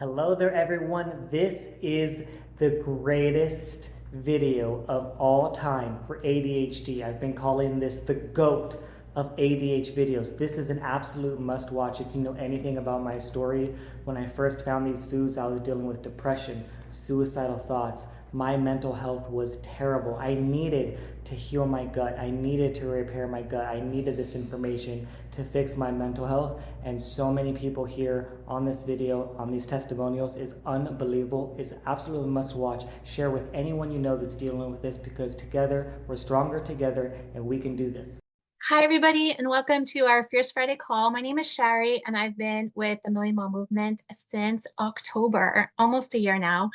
Hello there, everyone. This is the greatest video of all time for ADHD. I've been calling this the GOAT of ADHD videos. This is an absolute must watch if you know anything about my story. When I first found these foods, I was dealing with depression, suicidal thoughts. My mental health was terrible. I needed to heal my gut. I needed to repair my gut. I needed this information to fix my mental health. And so many people here on this video, on these testimonials, is unbelievable. It's absolutely must watch. Share with anyone you know that's dealing with this, because together we're stronger together and we can do this. Hi, everybody, and welcome to our Fierce Friday call. My name is Shari, and I've been with the Million Mom Movement since October, almost a year now.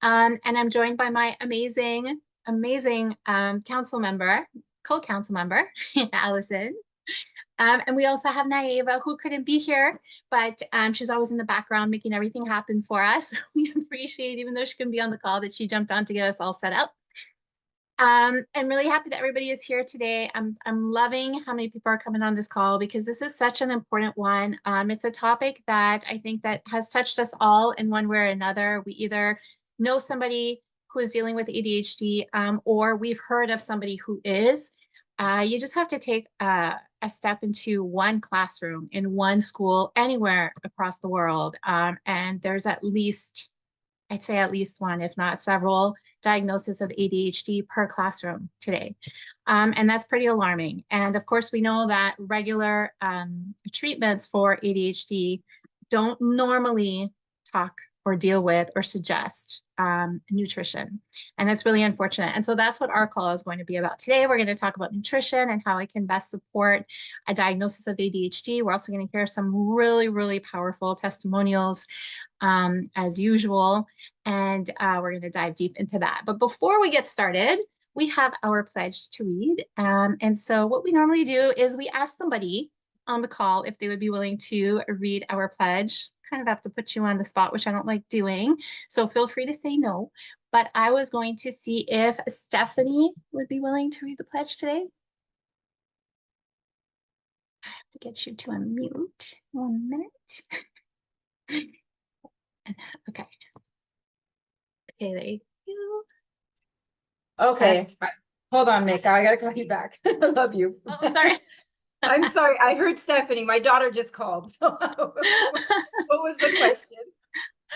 And I'm joined by my amazing council member, co-council member, Allison. And we also have Naeva, who couldn't be here, but she's always in the background making everything happen for us. We appreciate, even though she couldn't be on the call, that she jumped on to get us all set up. I'm really happy that everybody is here today. I'm loving how many people are coming on this call because this is such an important one. It's a topic that I think that has touched us all in one way or another. We either know somebody who is dealing with ADHD, or we've heard of somebody who is. You just have to take a step into one classroom in one school anywhere across the world, and there's I'd say at least one, if not several, diagnosis of ADHD per classroom today. And that's pretty alarming. And of course, we know that regular treatments for ADHD don't normally talk or deal with or suggest nutrition. And that's really unfortunate. And so that's what our call is going to be about today. We're going to talk about nutrition and how it can best support a diagnosis of ADHD. We're also going to hear some really powerful testimonials as usual. And we're going to dive deep into that. But before we get started, we have our pledge to read. And so what we normally do is we ask somebody on the call if they would be willing to read our pledge. Kind of have to put you on the spot, which I don't like doing. So feel free to say no. But I was going to see if Stephanie would be willing to read the pledge today. I have to get you to unmute. 1 minute. Okay. Okay, there you go. Okay. Hold on, Nick. I gotta call you back. I love you. Oh, sorry. I'm sorry. I heard Stephanie. My daughter just called. So what was the question?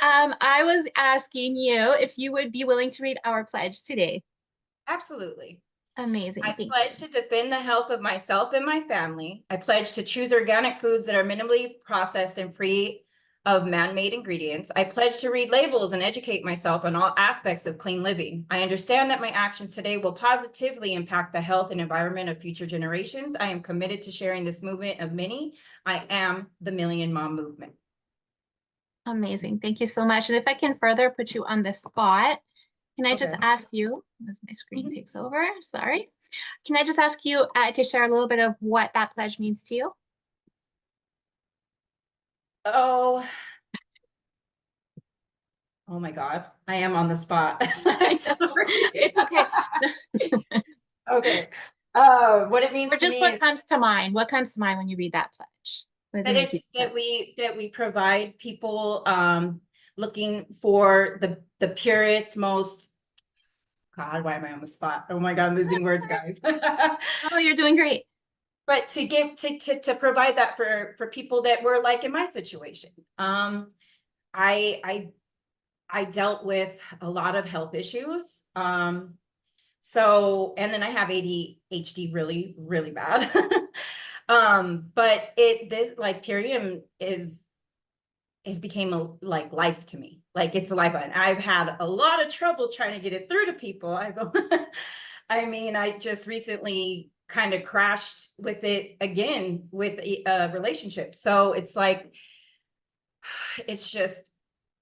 I was asking you if you would be willing to read our pledge today. Absolutely. Amazing. I Thank pledge you. to defend the health of myself and my family. I pledge to choose organic foods that are minimally processed and free of man-made ingredients. I pledge to read labels and educate myself on all aspects of clean living. I understand that my actions today will positively impact the health and environment of future generations. I am committed to sharing this movement of many. I am the Million Mom Movement. Amazing. Thank you so much. And if I can further put you on the spot, can I just ask you, as my screen takes over, sorry. Can I just ask you to share a little bit of what that pledge means to you? Oh my God. I am on the spot. I'm sorry. It's okay. Okay. What it means Or to just me what is comes to mind? What comes to mind when you read that pledge? that we provide people looking for the purest, most, God, why am I on the spot? Oh my God, I'm losing words, guys. Oh, you're doing great. But to give to provide that for people that were like in my situation. I dealt with a lot of health issues. So, and then I have ADHD really bad. But this like period is became like life to me. Like it's a life. And I've had a lot of trouble trying to get it through to people. I mean, I just recently kind of crashed with it again with a relationship. So it's like, it's just,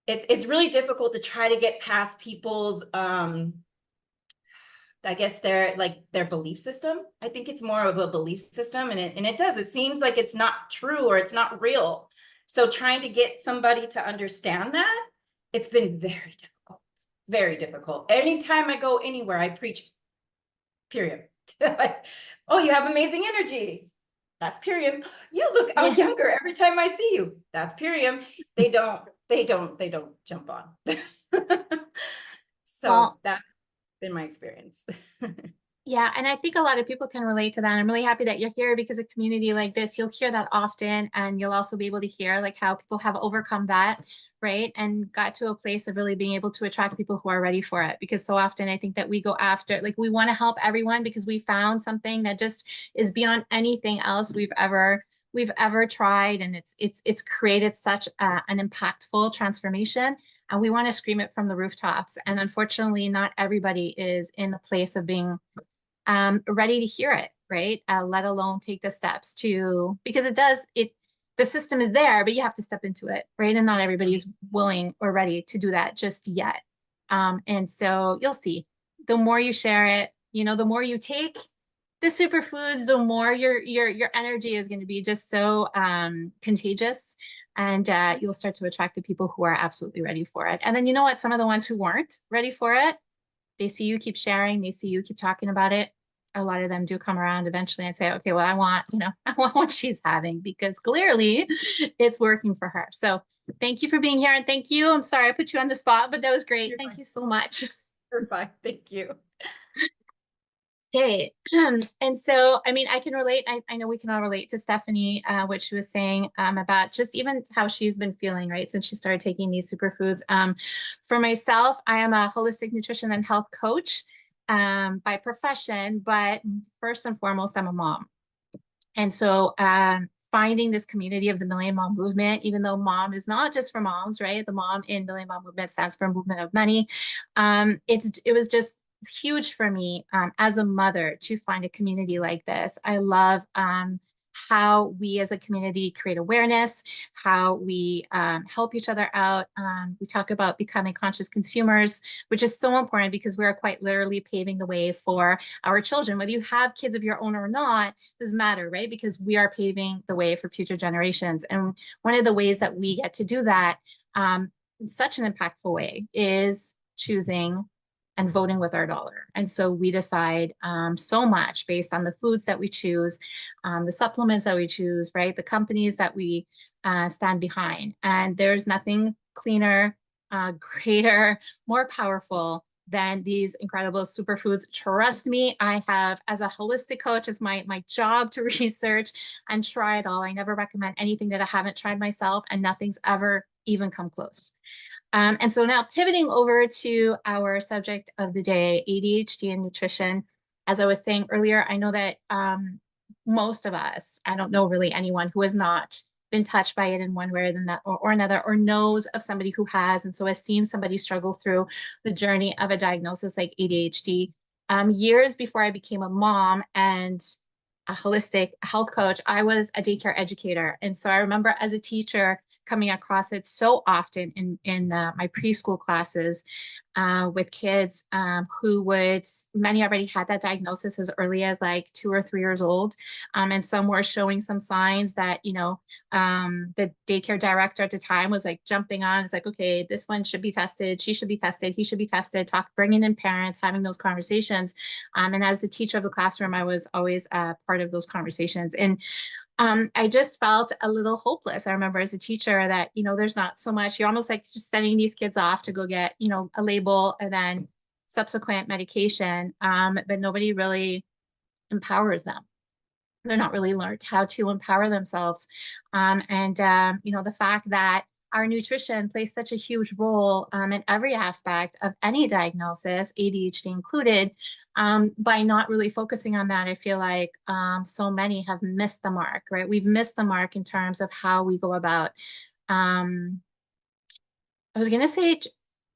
it's really difficult to try to get past people's, I guess their belief system. I think it's more of a belief system, and it seems like it's not true or it's not real. So trying to get somebody to understand that, it's been very difficult, very difficult. Anytime I go anywhere, I preach, period. Like, oh, you have amazing energy. That's period. You look younger every time I see you. That's period. They don't they don't jump on. So Well, that's been my experience. yeah, and I think a lot of people can relate to that. I'm really happy that you're here because a community like this, you'll hear that often, and you'll also be able to hear like how people have overcome that, right? And got to a place of really being able to attract people who are ready for it. Because so often I think that we go after, like we want to help everyone because we found something that just is beyond anything else we've ever tried, and it's created such an impactful transformation. And we want to scream it from the rooftops. And unfortunately, not everybody is in the place of being ready to hear it, right? Let alone take the steps to, because the system is there, but you have to step into it, right? And not everybody is willing or ready to do that just yet. And so you'll see, the more you share it, the more you take the superfoods, the more your energy is going to be just so contagious. And you'll start to attract the people who are absolutely ready for it. And then you know what? Some of the ones who weren't ready for it, they see you keep sharing, they see you keep talking about it. A lot of them do come around eventually and say, okay, well, I want, I want what she's having because clearly it's working for her. So thank you for being here. And thank you. I'm sorry I put you on the spot, but that was great. You're Thank fine. you so much. You're fine. Thank you. Okay. And so, I mean, I can relate. I know we can all relate to Stephanie, what she was saying about just even how she's been feeling, right, since she started taking these superfoods. For myself, I am a holistic nutrition and health coach by profession, but first and foremost, I'm a mom. And so, finding this community of the Million Mom Movement, even though mom is not just for moms, right? The mom in Million Mom Movement stands for movement of many. It was just huge for me as a mother to find a community like this. I love how we as a community create awareness, how we help each other out. We talk about becoming conscious consumers, which is so important because we are quite literally paving the way for our children. Whether you have kids of your own or not, doesn't matter, right? Because we are paving the way for future generations. And one of the ways that we get to do that in such an impactful way is choosing and voting with our dollar. And so we decide so much based on the foods that we choose, the supplements that we choose, right? The companies that we stand behind. And there's nothing cleaner, greater, more powerful than these incredible superfoods. Trust me, I have, as a holistic coach, it's my job to research and try it all. I never recommend anything that I haven't tried myself, and nothing's ever even come close. And so now pivoting over to our subject of the day, ADHD and nutrition. As I was saying earlier, I know that most of us, I don't know really anyone who has not been touched by it in one way or another, or knows of somebody who has, and so has seen somebody struggle through the journey of a diagnosis like ADHD. Years before I became a mom and a holistic health coach, I was a daycare educator. And so I remember as a teacher coming across it so often in my preschool classes with kids who many already had that diagnosis as early as like 2 or 3 years old. And some were showing some signs that, the daycare director at the time was like jumping on. It's like, okay, this one should be tested. She should be tested. He should be tested. Bringing in parents, having those conversations. And as the teacher of the classroom, I was always part of those conversations. And I just felt a little hopeless. I remember as a teacher that, there's not so much, you're almost like just sending these kids off to go get, a label and then subsequent medication. But nobody really empowers them. They're not really learned how to empower themselves. The fact that our nutrition plays such a huge role in every aspect of any diagnosis, ADHD included, by not really focusing on that, I feel like so many have missed the mark, right? We've missed the mark in terms of how we go about, I was going to say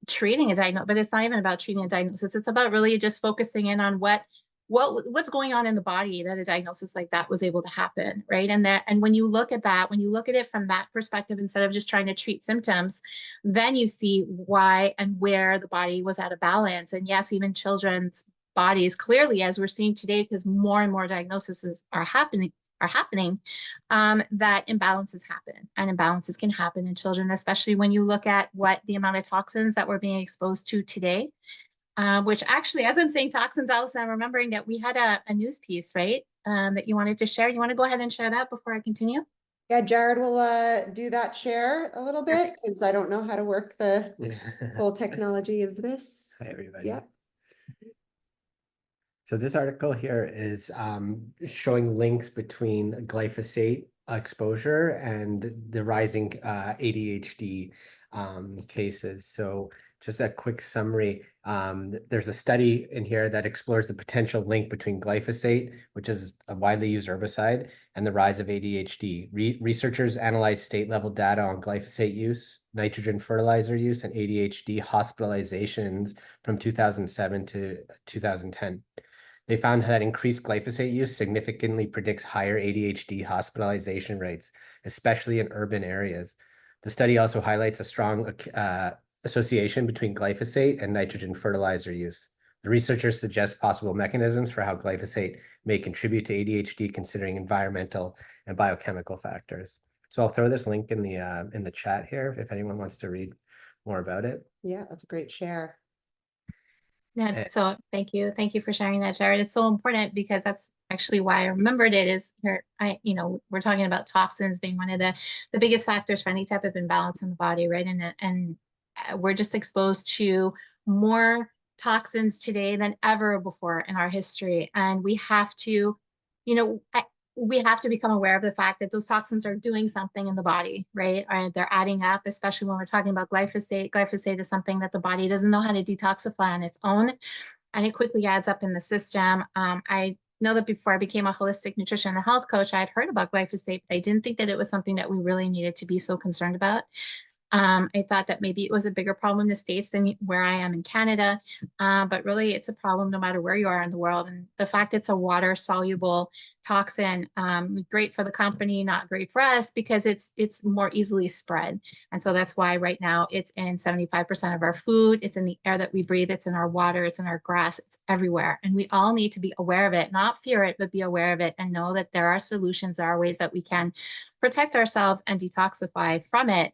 treating a diagnosis, but it's not even about treating a diagnosis. It's about really just focusing in on what's going on in the body that a diagnosis like that was able to happen, right? And when you look at that, when you look at it from that perspective, instead of just trying to treat symptoms, then you see why and where the body was out of balance. And yes, even children's bodies, clearly, as we're seeing today, because more and more diagnoses are happening, that imbalances happen, and imbalances can happen in children, especially when you look at what the amount of toxins that we're being exposed to today. Which actually, as I'm saying toxins, Allison, I'm remembering that we had a news piece, right? That you wanted to share. You want to go ahead and share that before I continue? Yeah, Jared will do that share a little bit because I don't know how to work the whole technology of this. Hi, everybody. Yeah. So this article here is showing links between glyphosate exposure and the rising ADHD cases. So just a quick summary. There's a study in here that explores the potential link between glyphosate, which is a widely used herbicide, and the rise of ADHD. Researchers analyzed state-level data on glyphosate use, nitrogen fertilizer use, and ADHD hospitalizations from 2007 to 2010. They found that increased glyphosate use significantly predicts higher ADHD hospitalization rates, especially in urban areas. The study also highlights a strong association between glyphosate and nitrogen fertilizer use. The researchers suggest possible mechanisms for how glyphosate may contribute to ADHD, considering environmental and biochemical factors. So I'll throw this link in the chat here if anyone wants to read more about it. Yeah, that's a great share. That's so, thank you. Thank you for sharing that, Jared. It's so important because that's actually why I remembered it is here. We're talking about toxins being one of the biggest factors for any type of imbalance in the body, right? And we're just exposed to more toxins today than ever before in our history. And we have to, we have to become aware of the fact that those toxins are doing something in the body, right? Or they're adding up, especially when we're talking about glyphosate. Glyphosate is something that the body doesn't know how to detoxify on its own, and it quickly adds up in the system. I know that before I became a holistic nutrition and health coach, I had heard about glyphosate, but I didn't think that it was something that we really needed to be so concerned about. I thought that maybe it was a bigger problem in the States than where I am in Canada, but really it's a problem no matter where you are in the world. And the fact it's a water soluble toxin, great for the company, not great for us because it's more easily spread. And so that's why right now it's in 75% of our food, it's in the air that we breathe, it's in our water, it's in our grass, it's everywhere. And we all need to be aware of it, not fear it, but be aware of it and know that there are solutions, there are ways that we can protect ourselves and detoxify from it.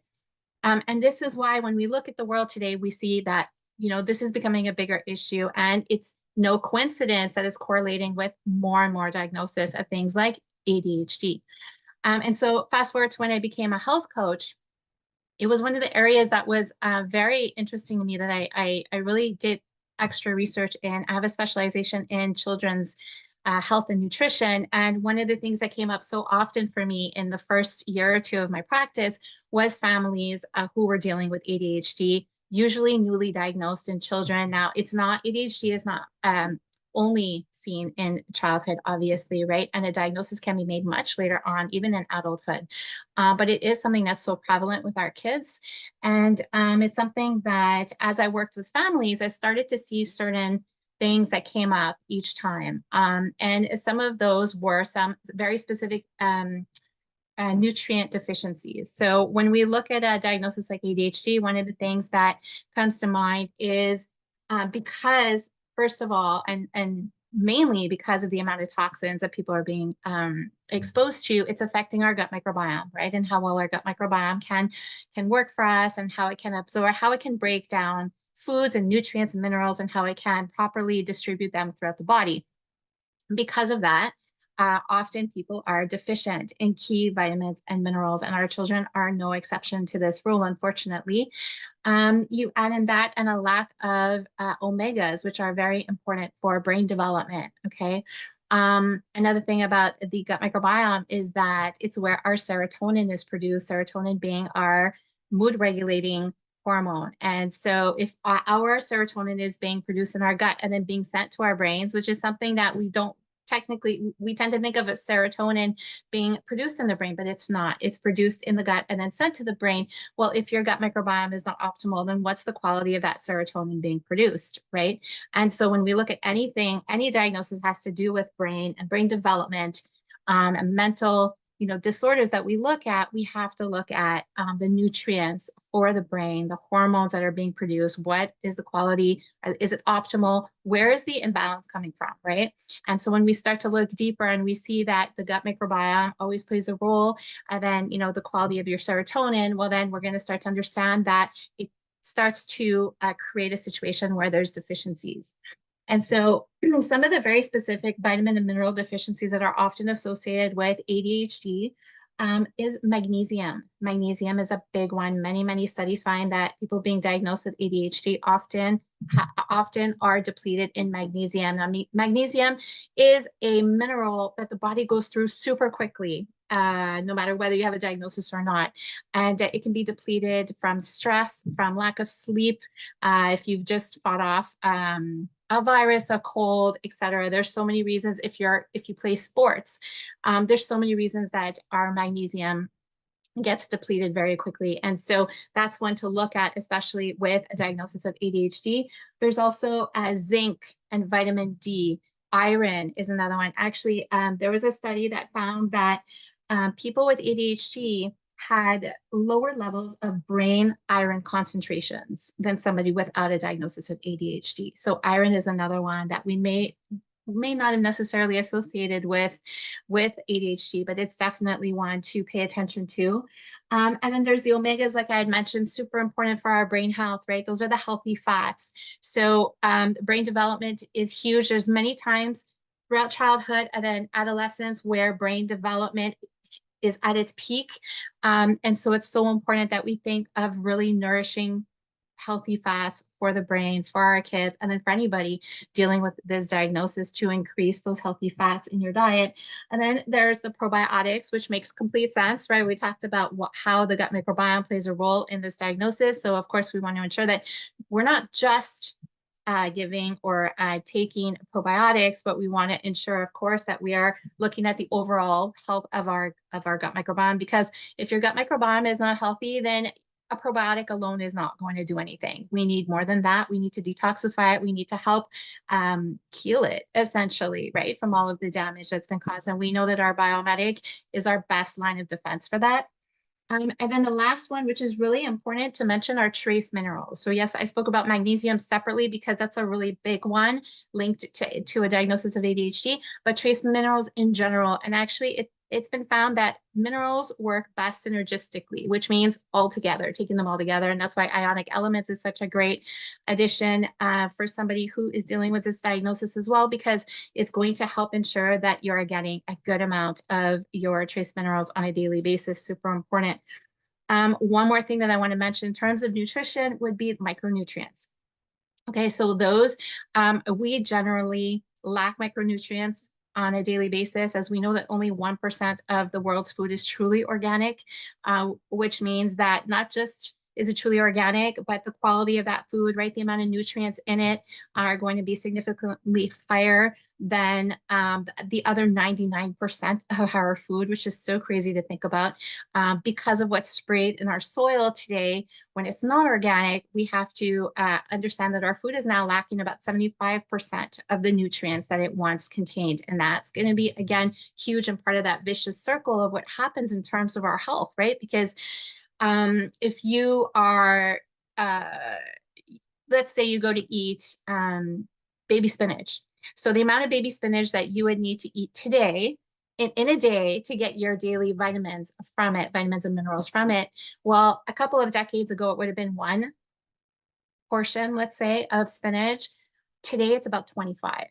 And this is why when we look at the world today, we see that, this is becoming a bigger issue, and it's no coincidence that it's correlating with more and more diagnosis of things like ADHD. And so fast forward to when I became a health coach, it was one of the areas that was very interesting to me that I really did extra research in. I have a specialization in children's health and nutrition. And one of the things that came up so often for me in the first year or two of my practice was families who were dealing with ADHD, usually newly diagnosed in children. Now, it's not, ADHD is not only seen in childhood, obviously, right? And a diagnosis can be made much later on, even in adulthood. But it is something that's so prevalent with our kids. And it's something that as I worked with families, I started to see certain things that came up each time. And some of those were some very specific nutrient deficiencies. So when we look at a diagnosis like ADHD, one of the things that comes to mind is because, first of all, and mainly because of the amount of toxins that people are being exposed to, it's affecting our gut microbiome, right? And how well our gut microbiome can work for us and how it can absorb, how it can break down foods and nutrients and minerals and how it can properly distribute them throughout the body. Because of that, often people are deficient in key vitamins and minerals, and our children are no exception to this rule, unfortunately. You add in that and a lack of omegas, which are very important for brain development, okay? Another thing about the gut microbiome is that it's where our serotonin is produced, serotonin being our mood regulating hormone. And so if our serotonin is being produced in our gut and then being sent to our brains, which is something that we don't technically, we tend to think of as serotonin being produced in the brain, but it's not. It's produced in the gut and then sent to the brain. Well, if your gut microbiome is not optimal, then what's the quality of that serotonin being produced, right? And so when we look at anything, any diagnosis has to do with brain and brain development and mental disorders that we look at, we have to look at the nutrients for the brain, the hormones that are being produced. What is the quality? Is it optimal? Where is the imbalance coming from, right? And so when we start to look deeper and we see that the gut microbiome always plays a role, and then, the quality of your serotonin, well, then we're going to start to understand that it starts to create a situation where there's deficiencies. And so some of the very specific vitamin and mineral deficiencies that are often associated with ADHD is magnesium. Magnesium is a big one. Many studies find that people being diagnosed with ADHD often are depleted in magnesium. Now, magnesium is a mineral that the body goes through super quickly, no matter whether you have a diagnosis or not. And it can be depleted from stress, from lack of sleep, if you've just fought off a virus, a cold, etc. There's so many reasons. If you play sports, there's so many reasons that our magnesium gets depleted very quickly. And so that's one to look at, especially with a diagnosis of ADHD. There's also zinc and vitamin D. Iron is another one. Actually, there was a study that found that people with ADHD had lower levels of brain iron concentrations than somebody without a diagnosis of ADHD. So iron is another one that we may not have necessarily associated with ADHD, but it's definitely one to pay attention to. And then there's the omegas, like I had mentioned, super important for our brain health, right? Those are the healthy fats. So brain development is huge. There's many times throughout childhood and then adolescence where brain development is at its peak. And so it's so important that we think of really nourishing healthy fats for the brain, for our kids, and then for anybody dealing with this diagnosis to increase those healthy fats in your diet. And then there's the probiotics, which makes complete sense, right? We talked about how the gut microbiome plays a role in this diagnosis. So of course, we want to ensure that we're not just giving or taking probiotics, but we want to ensure, of course, that we are looking at the overall health of our gut microbiome, because if your gut microbiome is not healthy, then a probiotic alone is not going to do anything. We need more than that. We need to detoxify it. We need to help heal it, essentially, right, from all of the damage that's been caused. And we know that our biomedic is our best line of defense for that. And then the last one, which is really important to mention, are trace minerals. So yes, I spoke about magnesium separately because that's a really big one linked to a diagnosis of ADHD, but trace minerals in general. And actually it's been found that minerals work best synergistically, which means all together, taking them all together. And that's why ionic elements is such a great addition for somebody who is dealing with this diagnosis as well, because it's going to help ensure that you're getting a good amount of your trace minerals on a daily basis. Super important. One more thing that I want to mention in terms of nutrition would be micronutrients. Okay, so those, we generally lack micronutrients on a daily basis, as we know that only 1% of the world's food is truly organic, which means that not just is it truly organic, but the quality of that food, right, the amount of nutrients in it are going to be significantly higher than the other 99% of our food, which is so crazy to think about. Because of what's sprayed in our soil today, when it's not organic, we have to understand that our food is now lacking about 75% of the nutrients that it once contained. And that's going to be, again, huge and part of that vicious circle of what happens in terms of our health, right? Because if you are, let's say you go to eat baby spinach. So the amount of baby spinach that you would need to eat today in a day to get your daily vitamins from it, vitamins and minerals from it. Well, a couple of decades ago, it would have been 1 portion, let's say, of spinach. Today, it's about 25.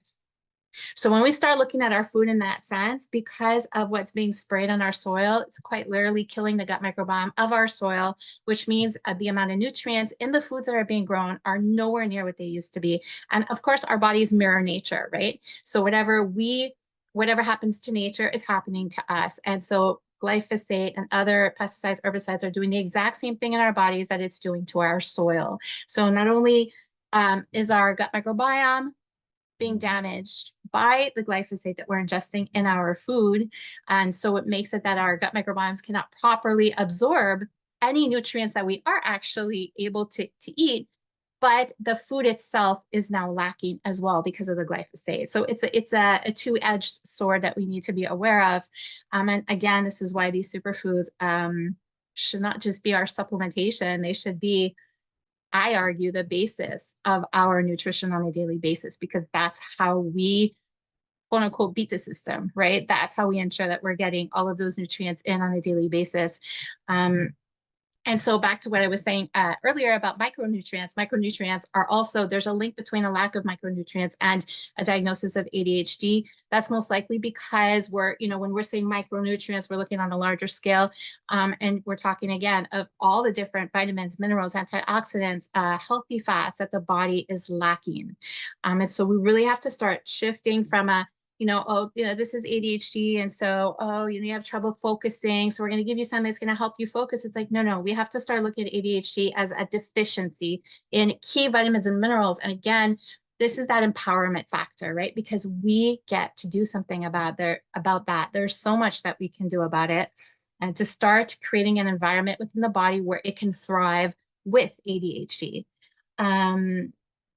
So when we start looking at our food in that sense, because of what's being sprayed on our soil, it's quite literally killing the gut microbiome of our soil, which means the amount of nutrients in the foods that are being grown are nowhere near what they used to be. And of course, our bodies mirror nature, right? So whatever happens to nature is happening to us. And so glyphosate and other pesticides, herbicides are doing the exact same thing in our bodies that it's doing to our soil. So not only is our gut microbiome being damaged by the glyphosate that we're ingesting in our food. And so it makes it that our gut microbiomes cannot properly absorb any nutrients that we are actually able to eat, but the food itself is now lacking as well because of the glyphosate. So it's a two-edged sword that we need to be aware of. And again, this is why these superfoods should not just be our supplementation. They should be, I argue, the basis of our nutrition on a daily basis, because that's how we, quote unquote, beat the system, right? That's how we ensure that we're getting all of those nutrients in on a daily basis. And so back to what I was saying earlier about micronutrients, micronutrients are also, there's a link between a lack of micronutrients and a diagnosis of ADHD. That's most likely because we're, when we're saying micronutrients, we're looking on a larger scale. And we're talking again of all the different vitamins, minerals, antioxidants, healthy fats that the body is lacking. And so we really have to start shifting from this is ADHD. And so, you have trouble focusing. So we're going to give you something that's going to help you focus. It's like, no, we have to start looking at ADHD as a deficiency in key vitamins and minerals. And again, this is that empowerment factor, right? Because we get to do something about that. There's so much that we can do about it. And to start creating an environment within the body where it can thrive with ADHD.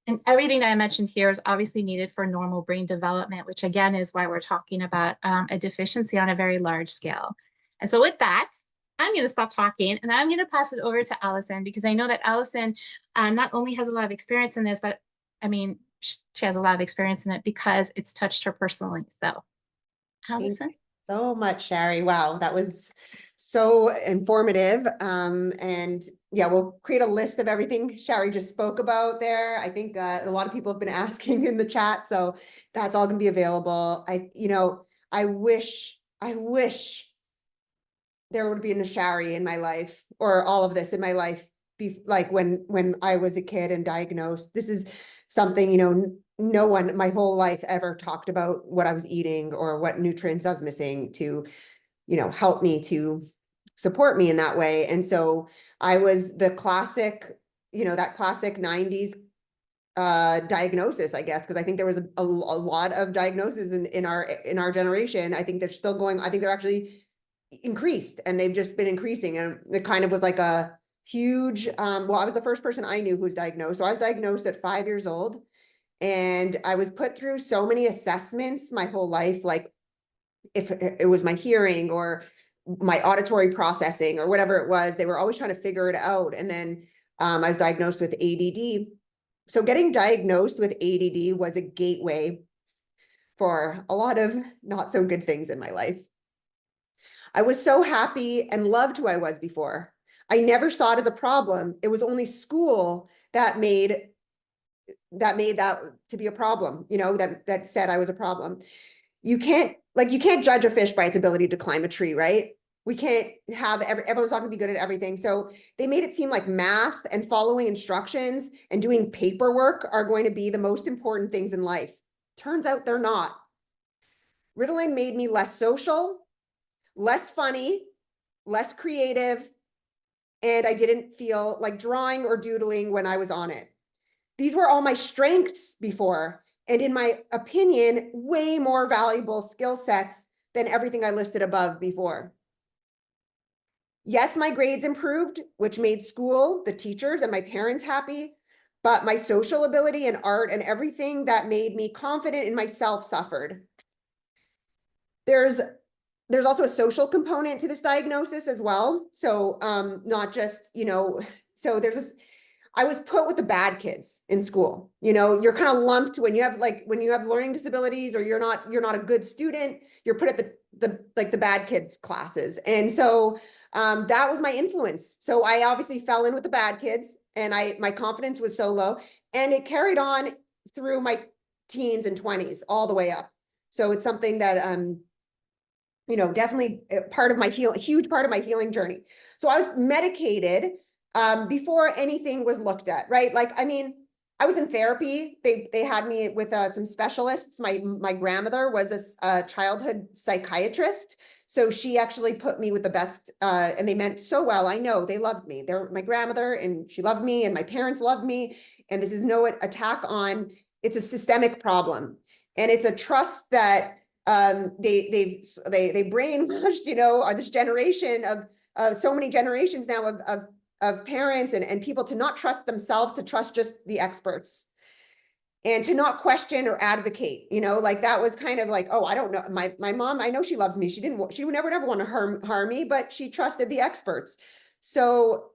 And everything that I mentioned here is obviously needed for normal brain development, which again is why we're talking about a deficiency on a very large scale. And so with that, I'm going to stop talking and I'm going to pass it over to Allison, because I know that Allison not only has a lot of experience in this, but I mean, she has a lot of experience in it because it's touched her personally. So, Allison. So much, Shari. Wow, that was so informative. And yeah, we'll create a list of everything Shari just spoke about there. I think a lot of people have been asking in the chat, so that's all gonna be available. I wish there would be a Shari in my life, or all of this in my life, like when I was a kid and diagnosed. This is something, no one my whole life ever talked about what I was eating or what nutrients I was missing to, help me, to support me in that way. And so I was the classic, that classic 90s diagnosis, I guess, because I think there was a lot of diagnoses in our generation. I think they're still going, I think they're actually increased, and they've just been increasing. And it kind of was like a huge, I was the first person I knew who was diagnosed. So I was diagnosed at 5 years old. And I was put through so many assessments my whole life, like if it was my hearing or my auditory processing or whatever it was, they were always trying to figure it out. And then I was diagnosed with ADD. So getting diagnosed with ADD was a gateway for a lot of not so good things in my life. I was so happy and loved who I was before. I never saw it as a problem. It was only school that made that to be a problem, that said I was a problem. You can't judge a fish by its ability to climb a tree, right? We can't have everyone's not going to be good at everything. So they made it seem like math and following instructions and doing paperwork are going to be the most important things in life. Turns out they're not. Ritalin made me less social, less funny, less creative, and I didn't feel like drawing or doodling when I was on it. These were all my strengths before, and in my opinion, way more valuable skill sets than everything I listed above before. Yes, my grades improved, which made school, the teachers, and my parents happy, but my social ability and art and everything that made me confident in myself suffered. There's also a social component to this diagnosis as well. So not just, so there's this, I was put with the bad kids in school. You're kind of lumped when you have learning disabilities, or you're not a good student, you're put at the bad kids classes. And so that was my influence. So I obviously fell in with the bad kids, and my confidence was so low, and it carried on through my teens and 20s all the way up. So it's something that definitely part of my huge part of my healing journey. So I was medicated before anything was looked at, right? I was in therapy. They had me with some specialists. My grandmother was a childhood psychiatrist. So she actually put me with the best, and they meant so well. I know they loved me. They're my grandmother, and she loved me, and my parents loved me. And this is no attack on, it's a systemic problem. And it's a trust that they brainwashed, this generation of so many generations now of parents and people to not trust themselves, to trust just the experts, and to not question or advocate. That was kind of like, oh, I don't know, my mom, I know she loves me, she would never want to harm me, but she trusted the experts. So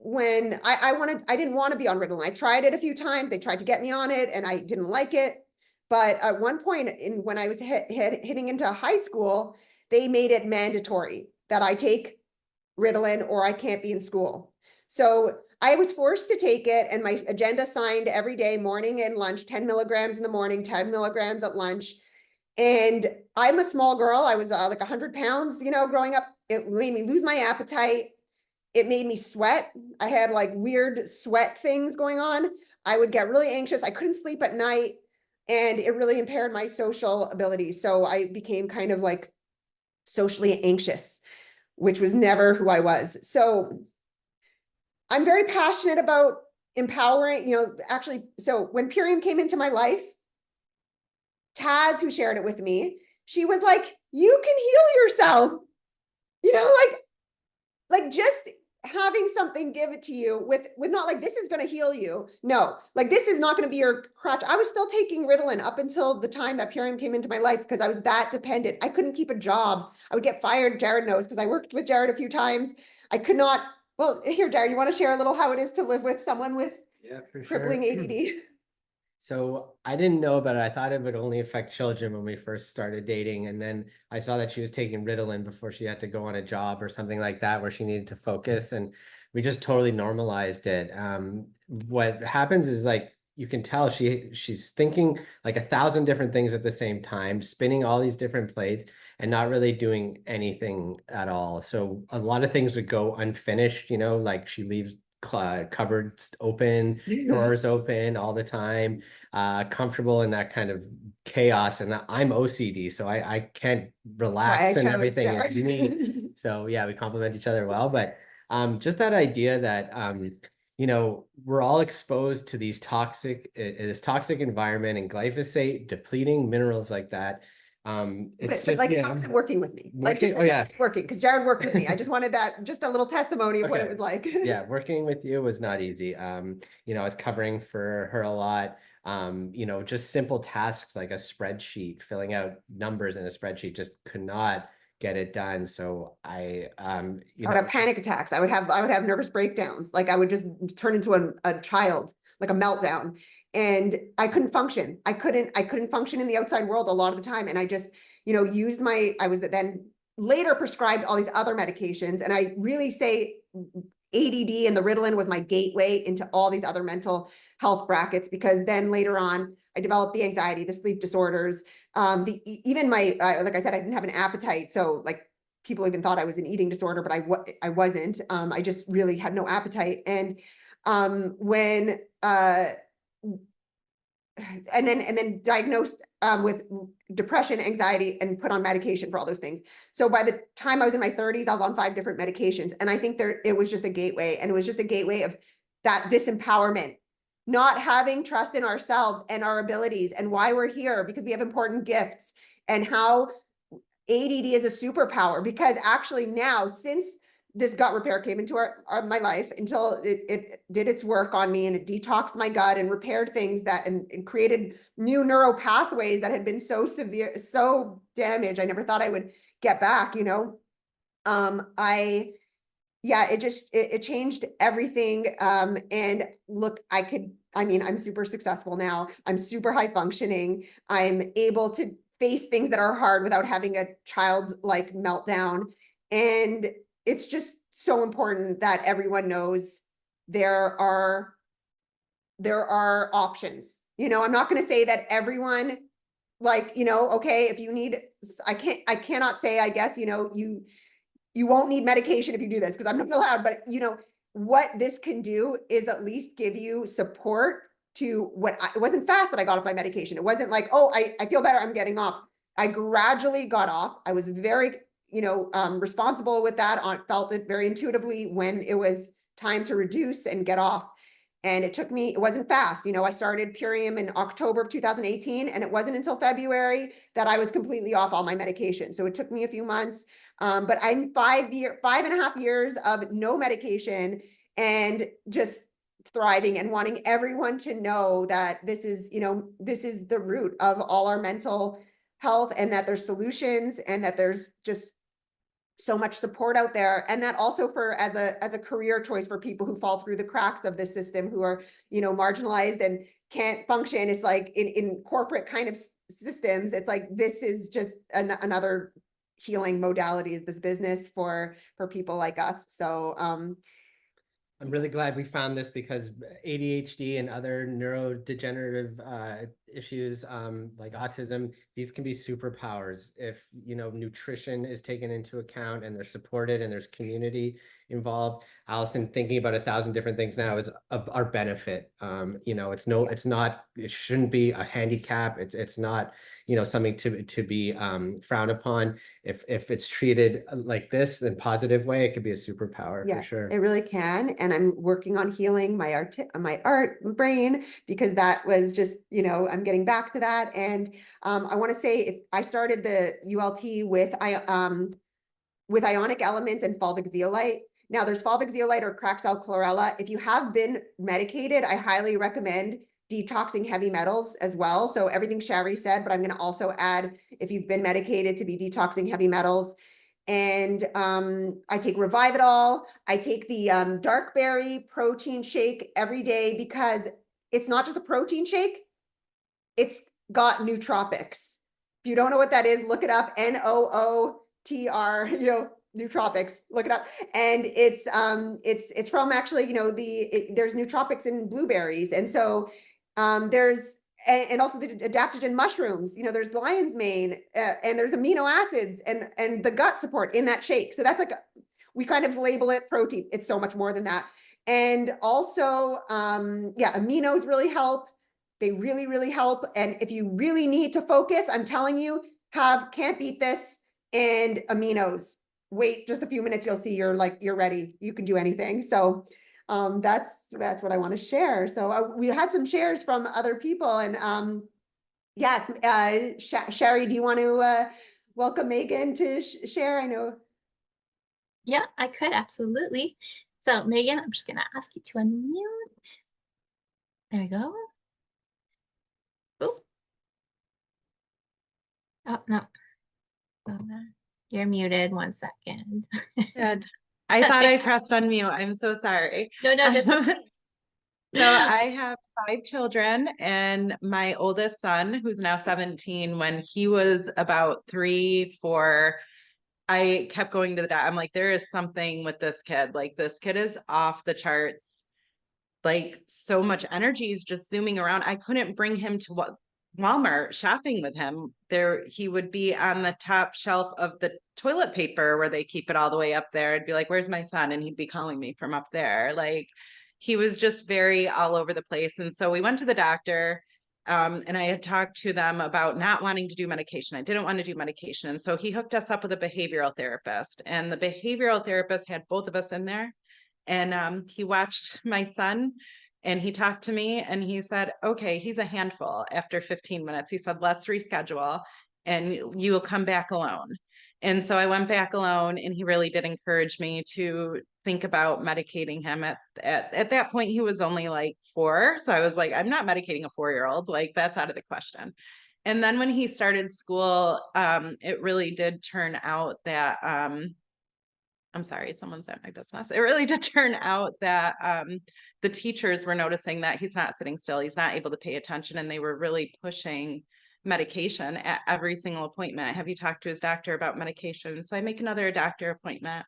when I didn't want to be on Ritalin. I tried it a few times. They tried to get me on it, and I didn't like it. But at one point, when I was hitting into high school, they made it mandatory that I take Ritalin or I can't be in school. So I was forced to take it, and my agenda signed every day, morning and lunch, 10 milligrams in the morning, 10 milligrams at lunch. And I'm a small girl. I was like 100 pounds, growing up. It made me lose my appetite. It made me sweat. I had like weird sweat things going on. I would get really anxious. I couldn't sleep at night, and it really impaired my social abilities. So I became kind of like socially anxious, which was never who I was. So I'm very passionate about empowering, actually. So when Purium came into my life, Taz, who shared it with me, she was like, you can heal yourself, like just having something give it to you with not like, this is going to heal you. No, like, this is not going to be your crutch. I was still taking Ritalin up until the time that Purium came into my life, because I was that dependent. I couldn't keep a job. I would get fired. Jared knows, because I worked with Jared a few times. I could not. Well, here, Jared, you want to share a little how it is to live with someone with crippling ADD? So I didn't know about it. I thought it would only affect children when we first started dating. And then I saw that she was taking Ritalin before she had to go on a job or something like that, where she needed to focus. And we just totally normalized it. What happens is, like, you can tell she's thinking like 1,000 different things at the same time, spinning all these different plates and not really doing anything at all. So a lot of things would go unfinished, like she leaves cupboards open, drawers open all the time, comfortable in that kind of chaos. And I'm OCD, so I can't relax, and everything is me. So yeah, we complement each other well. But just that idea that we're all exposed to this toxic environment, and glyphosate depleting minerals like that. It's but like, how's it working with me? Like, just working, because Jared worked with me. I just wanted just a little testimony of what it was like. Yeah, working with you was not easy. I was covering for her a lot. Just simple tasks like a spreadsheet, filling out numbers in a spreadsheet, just could not get it done. So I would have panic attacks. I would have nervous breakdowns. Like, I would just turn into a child, like a meltdown. And I couldn't function. I couldn't function in the outside world a lot of the time. And I just, used I was then later prescribed all these other medications. And I really say ADD and the Ritalin was my gateway into all these other mental health brackets, because then later on, I developed the anxiety, the sleep disorders, even my, like I said, I didn't have an appetite. So like, people even thought I was an eating disorder, but I wasn't. I just really had no appetite. And when and then diagnosed with depression, anxiety, and put on medication for all those things. So by the time I was in my 30s, I was on 5 different medications. And I think it was just a gateway, and it was just a gateway of that disempowerment, not having trust in ourselves and our abilities and why we're here, because we have important gifts, and how ADD is a superpower. Because actually now, since this gut repair came into my life, until it did its work on me, and it detoxed my gut and repaired things and created new neural pathways that had been so severe, so damaged, I never thought I would get back, it changed everything. And look, I'm super successful now. I'm super high functioning. I'm able to face things that are hard without having a childlike meltdown. And it's just so important that everyone knows there are options. I'm not going to say that everyone, okay, if you need, I cannot say, I guess, you won't need medication if you do this, because I'm not allowed. But what this can do is at least give you support to it wasn't fast that I got off my medication. It wasn't like, oh, I feel better, I'm getting off. I gradually got off. I was very responsible with that. Felt it very intuitively when it was time to reduce and get off. And it wasn't fast. I started Purium in October of 2018, and it wasn't until February that I was completely off all my medication. So it took me a few months, but I'm 5.5 years of no medication, and just thriving, and wanting everyone to know that this is the root of all our mental health, and that there's solutions, and that there's just so much support out there. And that also as a career choice for people who fall through the cracks of this system, who are, marginalized and can't function. It's like in corporate kind of systems, it's like, this is just another healing modalities, this business for people like us. So I'm really glad we found this, because ADHD and other neurodegenerative issues like autism, these can be superpowers if, you know, nutrition is taken into account and they're supported and there's community involved. Allison, thinking about 1,000 different things now is of our benefit. You know, it's not, it shouldn't be a handicap. It's not, you know, something to be frowned upon. If it's treated like this in a positive way, it could be a superpower for yes, sure. it really can. And I'm working on healing my art brain, because that was just, you know, I'm getting back to that. And I want to say, if I started the ULT with ionic elements and fulvic zeolite. Now there's fulvic zeolite or Craxel chlorella. If you have been medicated, I highly recommend detoxing heavy metals as well. So everything Shari said, but I'm going to also add, if you've been medicated, to be detoxing heavy metals. And I take Revive-It-All. I take the dark berry protein shake every day, because it's not just a protein shake. It's got nootropics. If you don't know what that is, look it up. NOOTR, you know, nootropics, look it up. And it's from, actually, you know, there's nootropics in blueberries. And so there's, and also the adaptogen mushrooms, you know, there's lion's mane, and there's amino acids and the gut support in that shake. So that's like, we kind of label it protein. It's so much more than that. And also, yeah, aminos really help. They really, really help. And if you really need to focus, I'm telling you, Can't Beat This and aminos. Wait just a few minutes, you'll see you're ready. You can do anything. So that's what I want to share. So we had some shares from other people, and yeah, Shari, do you want to welcome Megan to share? I know. Yeah, I could, absolutely. So Megan, I'm just gonna ask you to unmute. There we go. Oh, oh no. Oh, you're muted. 1 second. Good. I thought I pressed unmute. I'm so sorry. No, that's okay. So I have 5 children, and my oldest son, who's now 17, when he was about 3, 4, I kept going to the doctor. I'm like, there is something with this kid. Like, this kid is off the charts. Like, so much energy is just zooming around. I couldn't bring him to Walmart shopping with him. There, he would be on the top shelf of the toilet paper where they keep it all the way up there. I'd be like, "Where's my son?" And he'd be calling me from up there. Like, he was just very all over the place. And so we went to the doctor. And I had talked to them about not wanting to do medication. I didn't want to do medication. And so he hooked us up with a behavioral therapist. And the behavioral therapist had both of us in there. And he watched my son, and he talked to me, and he said, okay, he's a handful. After 15 minutes, he said, let's reschedule and you will come back alone. And so I went back alone, and he really did encourage me to think about medicating him. At that point, he was only like 4. So I was like, I'm not medicating a 4-year-old. Like, that's out of the question. And then when he started school, it really did turn out that, I'm sorry, someone's at my business. It really did turn out that the teachers were noticing that he's not sitting still. He's not able to pay attention. And they were really pushing medication at every single appointment. Have you talked to his doctor about medication? So I make another doctor appointment.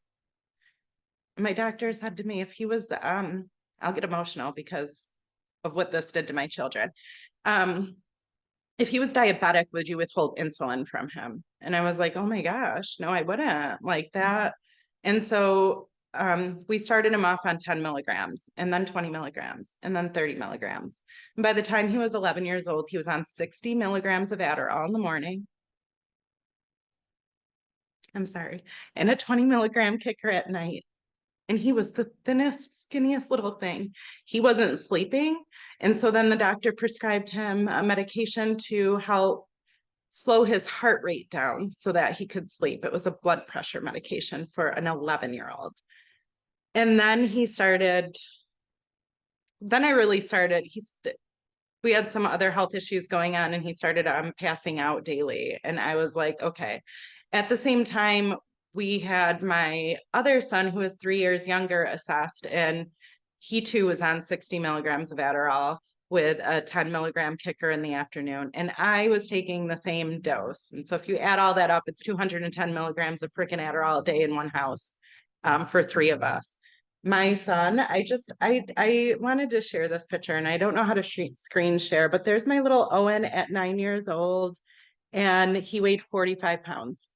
My doctor said to me, if he was, I'll get emotional because of what this did to my children. If he was diabetic, would you withhold insulin from him? And I was like, oh my gosh, no, I wouldn't, like that. And so we started him off on 10 milligrams, and then 20 milligrams, and then 30 milligrams. And by the time he was 11 years old, he was on 60 milligrams of Adderall in the morning. I'm sorry. And a 20 milligram kicker at night. And he was the thinnest, skinniest little thing. He wasn't sleeping. And so then the doctor prescribed him a medication to help slow his heart rate down so that he could sleep. It was a blood pressure medication for an 11-year-old. And then we had some other health issues going on, and he started passing out daily. And I was like, okay. At the same time, we had my other son, who was 3 years younger, assessed, and he too was on 60 milligrams of Adderall. with a 10 milligram kicker in the afternoon. And I was taking the same dose. And so if you add all that up, it's 210 milligrams of freaking Adderall a day in one house, for 3 of us. My son, I wanted to share this picture, and I don't know how to screen share, but there's my little Owen at 9 years old, and he weighed 45 pounds.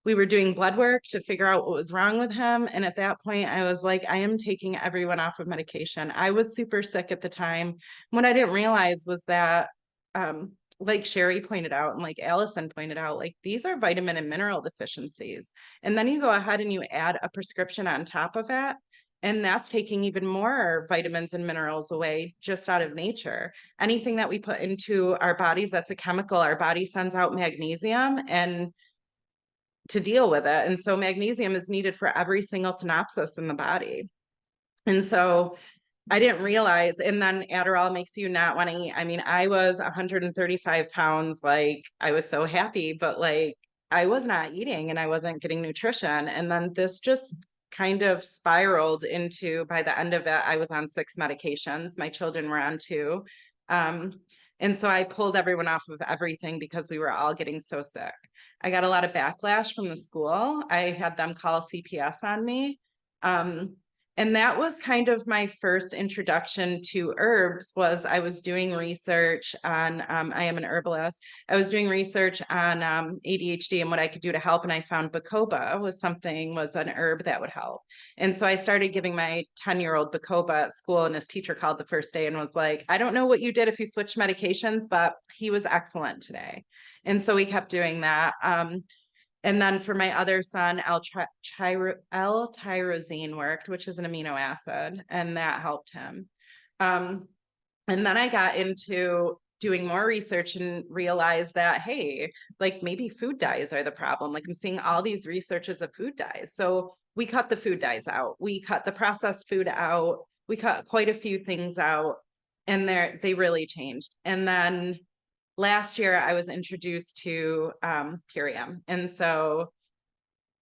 We were doing blood work to figure out what was wrong with him. And at that point, I was like, I am taking everyone off of medication. I was super sick at the time. What I didn't realize was that, like Sherry pointed out, and like Allison pointed out, like these are vitamin and mineral deficiencies. And then you go ahead and you add a prescription on top of that. And that's taking even more vitamins and minerals away just out of nature. Anything that we put into our bodies, that's a chemical. Our body sends out magnesium and to deal with it. And so magnesium is needed for every single synapses in the body. And so I didn't realize, and then Adderall makes you not want to eat. I mean, I was 135 pounds, like I was so happy, but like I was not eating and I wasn't getting nutrition. And then this just kind of spiraled into, by the end of it, I was on 6 medications. My children were on 2. And so I pulled everyone off of everything because we were all getting so sick. I got a lot of backlash from the school. I had them call CPS on me. And that was kind of my first introduction to herbs. Was I was doing research on, I am an herbalist. I was doing research on ADHD and what I could do to help. And I found Bacopa was an herb that would help. And so I started giving my 10-year-old Bacopa at school, and his teacher called the first day and was like, I don't know what you did if you switched medications, but he was excellent today. And so we kept doing that. And then for my other son, L-tyrosine worked, which is an amino acid, and that helped him. And then I got into doing more research and realized that, hey, like maybe food dyes are the problem. Like I'm seeing all these researches of food dyes. So we cut the food dyes out. We cut the processed food out. We cut quite a few things out, and they really changed. And then last year I was introduced to Purium. And so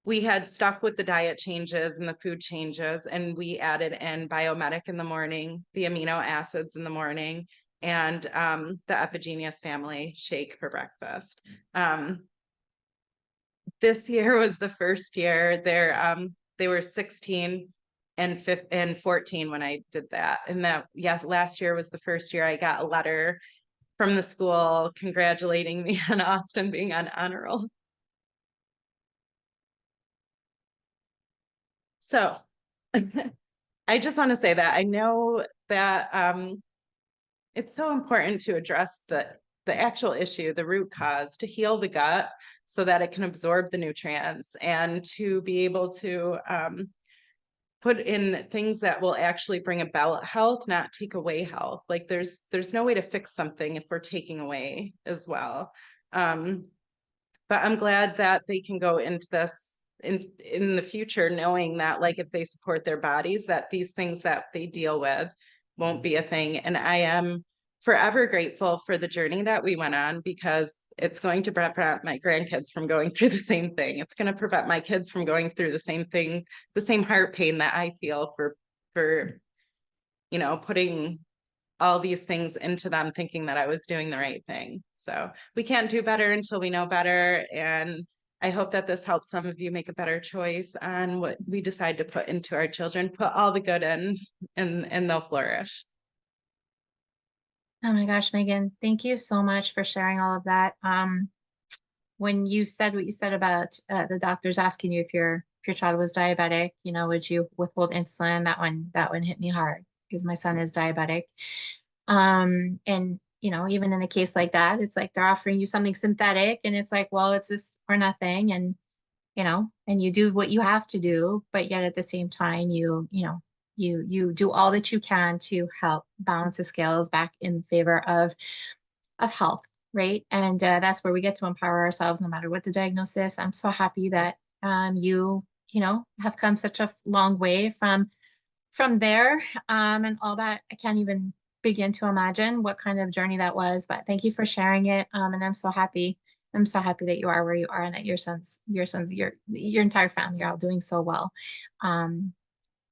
we had stuck with the diet changes and the food changes, and we added in Biomedic in the morning, the amino acids in the morning, and the Epigenius family shake for breakfast. This year was the first year. They were 16 and 14 when I did that. And last year was the first year I got a letter from the school congratulating me on Austin being on honor roll. So I just want to say that I know that it's so important to address the actual issue, the root cause, to heal the gut so that it can absorb the nutrients, and to be able to put in things that will actually bring about health, not take away health. Like there's no way to fix something if we're taking away as well. But I'm glad that they can go into this in the future, knowing that like if they support their bodies, that these things that they deal with won't be a thing. And I am forever grateful for the journey that we went on, because it's going to prevent my grandkids from going through the same thing. It's going to prevent my kids from going through the same thing, the same heart pain that I feel for putting all these things into them, thinking that I was doing the right thing. So we can't do better until we know better. And I hope that this helps some of you make a better choice on what we decide to put into our children. Put all the good in, and they'll flourish. Oh my gosh, Megan, thank you so much for sharing all of that. When you said what you said about the doctors asking you if your child was diabetic, would you withhold insulin? That one hit me hard because my son is diabetic. And even in a case like that, it's like they're offering you something synthetic, and it's like, well, it's this or nothing, and and you do what you have to do, but yet at the same time, you do all that you can to help balance the scales back in favor of health, right? And that's where we get to empower ourselves, no matter what the diagnosis. I'm so happy that you have come such a long way from there, and all that. I can't even begin to imagine what kind of journey that was, but thank you for sharing it. And I'm so happy that you are where you are, and that your entire family are all doing so well.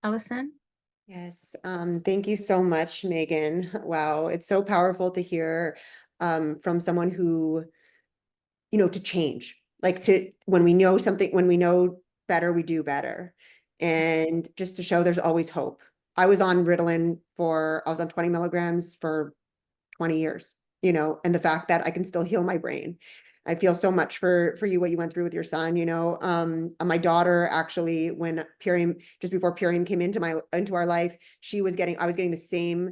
Ellison? Yes, thank you so much, Megan. Wow, it's so powerful to hear from someone who, to change, like to when we know something, when we know better, we do better. And just to show there's always hope. I was on Ritalin I was on 20 milligrams for 20 years, and the fact that I can still heal my brain. I feel so much for you, what you went through with your son, my daughter actually, when Purium, just before Purium came into our life, I was getting the same,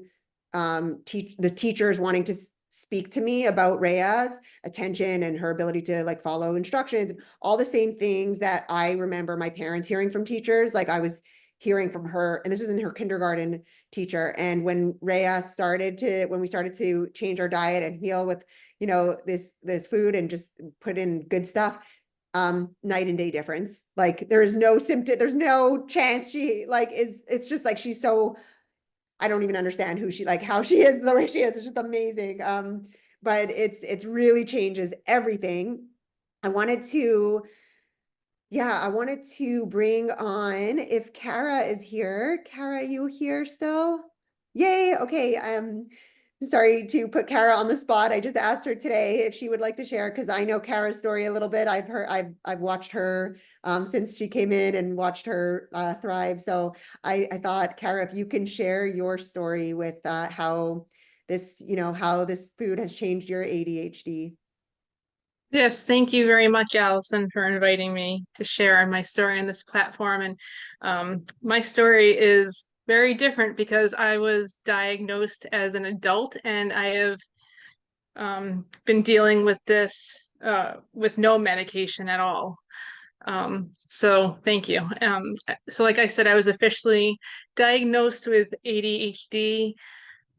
the teachers wanting to speak to me about Rhea's attention and her ability to like follow instructions, all the same things that I remember my parents hearing from teachers. Like I was hearing from her, and this was in her kindergarten teacher. And when when we started to change our diet and heal with, this food and just put in good stuff, night and day difference. Like there is no symptom, there's no chance she like it's just like she's so, I don't even understand how she is the way she is. It's just amazing. But it's really changes everything. I wanted to, yeah, I wanted to bring on, if Kara is here. Kara, you here still? Yay. Okay. Sorry to put Kara on the spot. I just asked her today if she would like to share, because I know Kara's story a little bit. I've watched her since she came in and watched her thrive. So I thought, Kara, if you can share your story with how how this food has changed your ADHD. Yes, thank you very much, Allison, for inviting me to share my story on this platform. And my story is very different because I was diagnosed as an adult, and I have been dealing with this with no medication at all. So thank you. So like I said, I was officially diagnosed with ADHD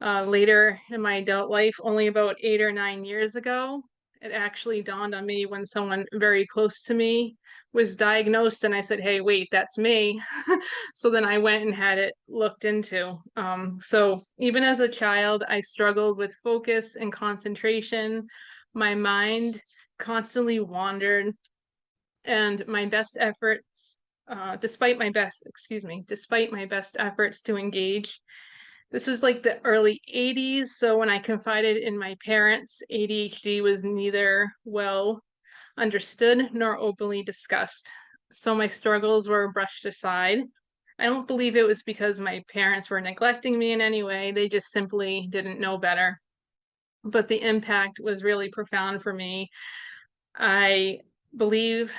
later in my adult life, only about 8 or 9 years ago. It actually dawned on me when someone very close to me was diagnosed, and I said, "Hey, wait, that's me." So then I went and had it looked into. So even as a child, I struggled with focus and concentration. My mind constantly wandered, and my best efforts, despite my best efforts to engage. This was like the early 80s, so when I confided in my parents, ADHD was neither well understood nor openly discussed. So my struggles were brushed aside. I don't believe it was because my parents were neglecting me in any way, they just simply didn't know better. But the impact was really profound for me. I believe,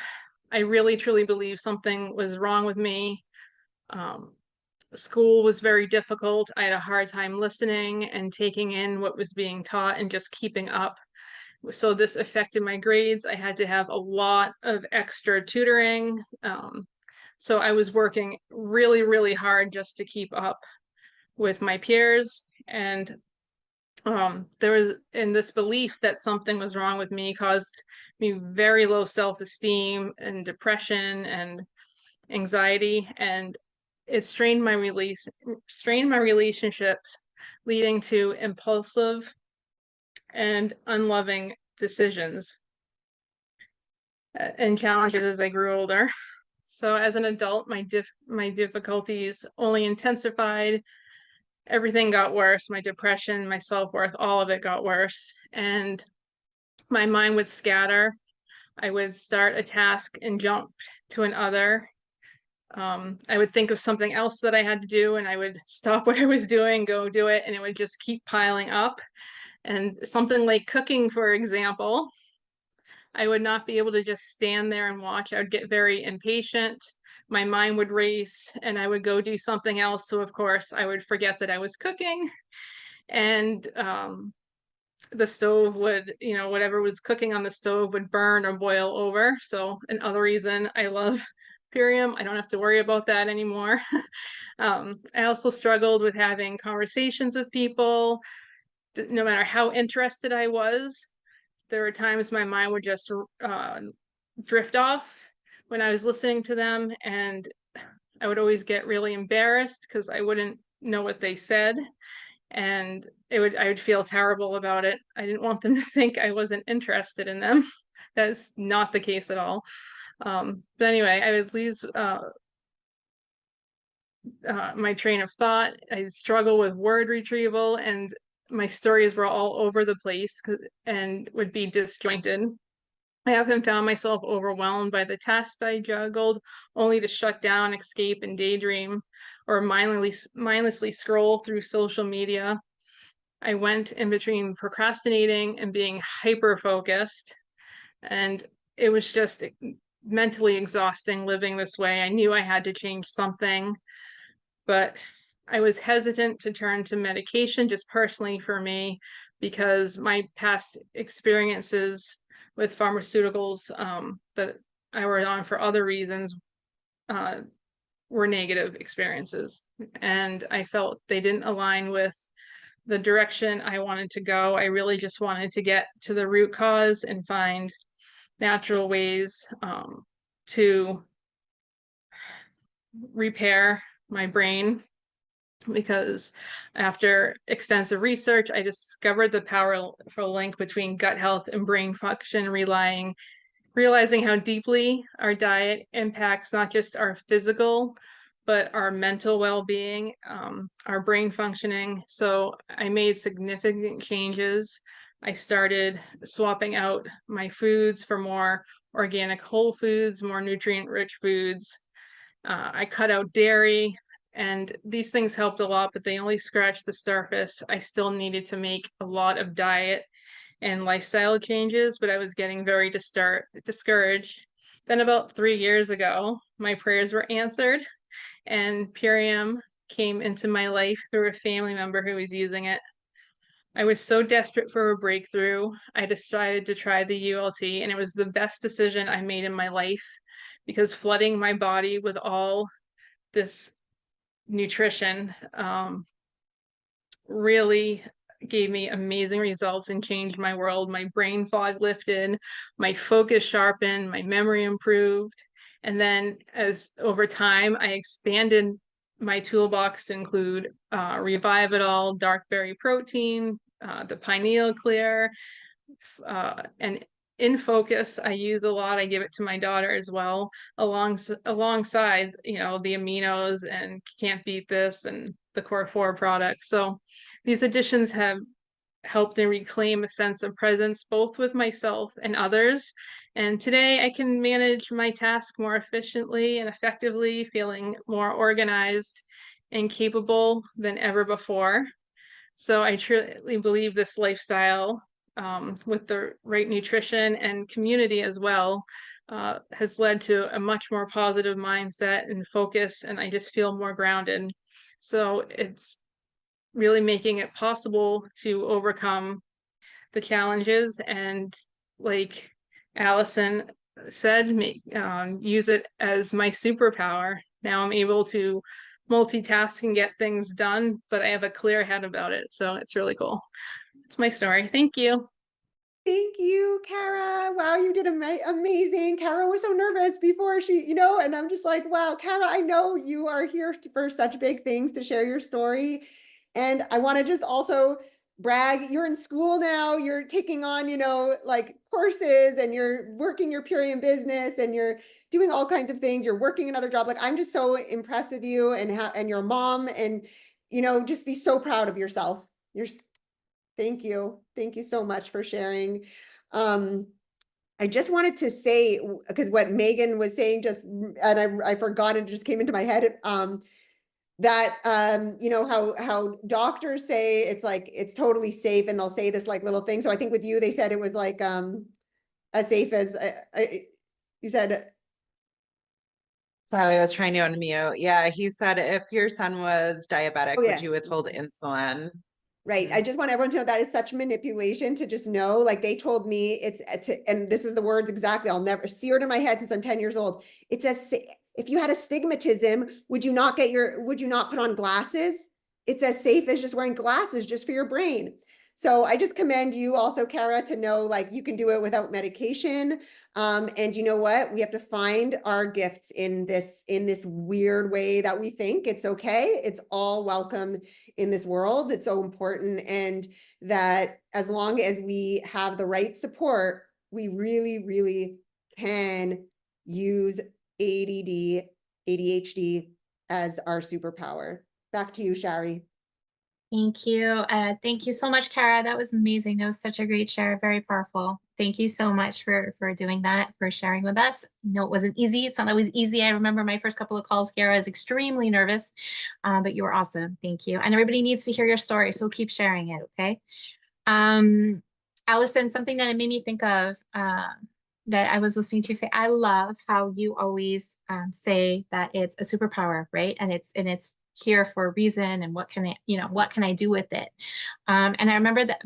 I really truly believe something was wrong with me. Um, School was very difficult. I had a hard time listening and taking in what was being taught and just keeping up. So this affected my grades. I had to have a lot of extra tutoring. So I was working really, really hard just to keep up with my peers. And there was in this belief that something was wrong with me caused me very low self-esteem and depression and anxiety, and it strained my relationships, leading to impulsive and unloving decisions and challenges as I grew older. So as an adult, my difficulties only intensified. Everything got worse. My depression, my self-worth, all of it got worse. And my mind would scatter. I would start a task and jump to another. I would think of something else that I had to do, and I would stop what I was doing, go do it, and it would just keep piling up. And something like cooking, for example, I would not be able to just stand there and watch. I would get very impatient. My mind would race, and I would go do something else. So, of course, I would forget that I was cooking. And the stove would, whatever was cooking on the stove would burn or boil over. So another reason I love Purium, I don't have to worry about that anymore. I also struggled with having conversations with people. No matter how interested I was, there were times my mind would just drift off when I was listening to them, and I would always get really embarrassed because I wouldn't know what they said, and I would feel terrible about it. I didn't want them to think I wasn't interested in them. That's not the case at all. But anyway, I would lose my train of thought. I struggle with word retrieval, and my stories were all over the place and would be disjointed. I often found myself overwhelmed by the tasks I juggled, only to shut down, escape, and daydream, or mindlessly scroll through social media. I went in between procrastinating and being hyper focused, and it was just mentally exhausting living this way. I knew I had to change something, but I was hesitant to turn to medication just personally for me, because my past experiences with pharmaceuticals that I were on for other reasons were negative experiences. And I felt they didn't align with the direction I wanted to go. I really just wanted to get to the root cause and find natural ways to repair my brain, because after extensive research, I discovered the powerful link between gut health and brain function, realizing how deeply our diet impacts not just our physical, but our mental well-being, our brain functioning. So I made significant changes. I started swapping out my foods for more organic whole foods, more nutrient-rich foods. I cut out dairy, and these things helped a lot, but they only scratched the surface. I still needed to make a lot of diet and lifestyle changes, but I was getting very discouraged. Then about 3 years ago, my prayers were answered, and Purium came into my life through a family member who was using it. I was so desperate for a breakthrough, I decided to try the U.A.T, and it was the best decision I made in my life, because flooding my body with all this nutrition really gave me amazing results and changed my world. My brain fog lifted, my focus sharpened, my memory improved. And then as over time, I expanded my toolbox to include Revive It All, dark berry protein, the pineal clear, and in focus I use a lot. I give it to my daughter as well, alongside, you know, the aminos and Can't Beat This and the core 4 products. So these additions have helped me reclaim a sense of presence both with myself and others. And today I can manage my task more efficiently and effectively, feeling more organized and capable than ever before. So I truly believe this lifestyle, with the right nutrition and community as well, has led to a much more positive mindset and focus, and I just feel more grounded. So it's really making it possible to overcome the challenges, and like Allison said, use it as my superpower. Now I'm able to multitask and get things done, but I have a clear head about it. So it's really cool. It's my story. Thank you. Thank you, Kara. Wow, you did amazing. Kara was so nervous before she, you know, and I'm just like, wow, Kara, I know you are here for such big things to share your story. And I want to just also brag, you're in school now, you're taking on, you know, like courses, and you're working your Purium business, and you're doing all kinds of things. You're working another job. Like, I'm just so impressed with you and your mom, and, you know, just be so proud of yourself. Thank you. Thank you so much for sharing. I just wanted to say, because what Megan was saying just, and I forgot, it just came into my head, that, you know, how doctors say it's like, it's totally safe, and they'll say this like little thing. So I think with you, they said it was like, as safe as, you said. Sorry, I was trying to unmute. Yeah, he said if your son was diabetic, Oh, yeah. would you withhold insulin? Right. I just want everyone to know that is such manipulation, to just know, like they told me it's, and this was the words exactly, I'll never sear it in my head since I'm 10 years old. It's as if you had astigmatism, would you not put on glasses? It's as safe as just wearing glasses just for your brain. So I just commend you also, Kara, to know like you can do it without medication. And you know what? We have to find our gifts in this weird way that we think it's okay. It's all welcome in this world. It's so important. And that as long as we have the right support, we really, really can use ADD, ADHD as our superpower. Back to you, Shari. Thank you. Thank you so much, Kara. That was amazing. That was such a great share, very powerful. Thank you so much for doing that, for sharing with us. No, it wasn't easy. It's not always easy. I remember my first couple of calls, Kara, I was extremely nervous, but you were awesome. Thank you. And everybody needs to hear your story, so keep sharing it, okay? Allison, something that it made me think of that I was listening to you say, I love how you always say that it's a superpower, right? And it's here for a reason, and what can I do with it? And I remember that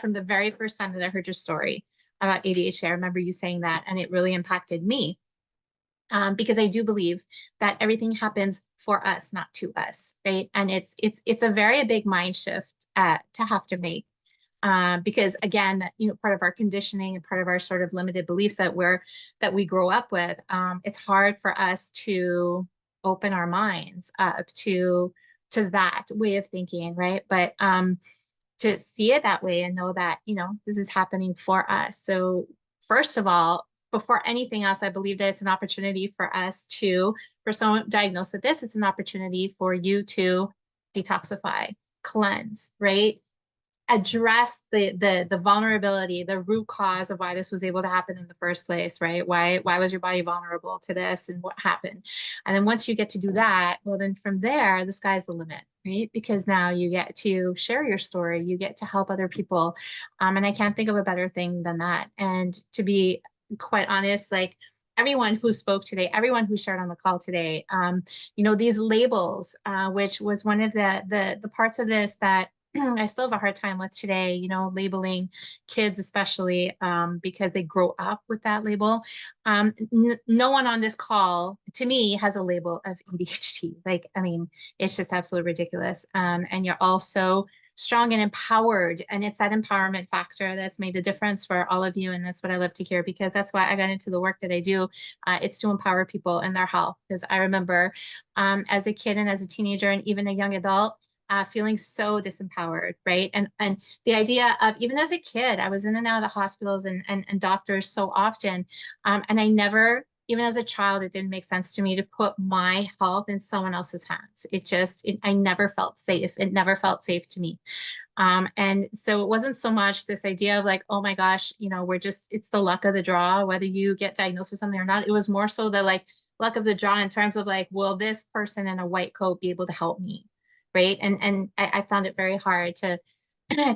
from the very first time that I heard your story about ADHD. I remember you saying that, and it really impacted me. Because I do believe that everything happens for us, not to us, right? And it's a very big mind shift to have to make. Because again, part of our conditioning and part of our sort of limited beliefs that we grow up with, it's hard for us to open our minds up to that way of thinking, right? But to see it that way and know that, this is happening for us. So first of all, before anything else, I believe that it's an opportunity for us for someone diagnosed with this, it's an opportunity for you to detoxify, cleanse, right? Address the vulnerability, the root cause of why this was able to happen in the first place, right? Why was your body vulnerable to this, and what happened? And then once you get to do that, well, then from there, the sky's the limit, right? Because now you get to share your story, you get to help other people. And I can't think of a better thing than that. And to be quite honest, like everyone who spoke today, everyone who shared on the call today, these labels, which was one of the parts of this that I still have a hard time with today, labeling kids, especially because they grow up with that label. No one on this call, to me, has a label of ADHD. Like, I mean, it's just absolutely ridiculous. And you're also strong and empowered. And it's that empowerment factor that's made a difference for all of you. And that's what I love to hear, because that's why I got into the work that I do. It's to empower people in their health. Because I remember as a kid and as a teenager and even a young adult, feeling so disempowered, right? And the idea of, even as a kid, I was in and out of the hospitals and doctors so often. And I never, even as a child, it didn't make sense to me to put my health in someone else's hands. I never felt safe. It never felt safe to me. And so it wasn't so much this idea of like, oh my gosh, it's the luck of the draw, whether you get diagnosed with something or not. It was more so the like luck of the draw in terms of like, will this person in a white coat be able to help me? Right. And I found it very hard to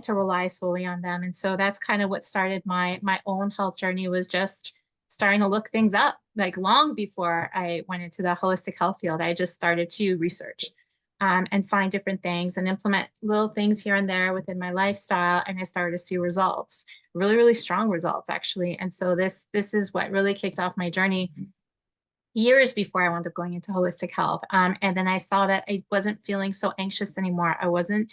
rely solely on them. And so that's kind of what started my own health journey, was just starting to look things up. Like long before I went into the holistic health field, I just started to research and find different things and implement little things here and there within my lifestyle. And I started to see results, really, really strong results, actually. And so this is what really kicked off my journey years before I wound up going into holistic health. And then I saw that I wasn't feeling so anxious anymore. I wasn't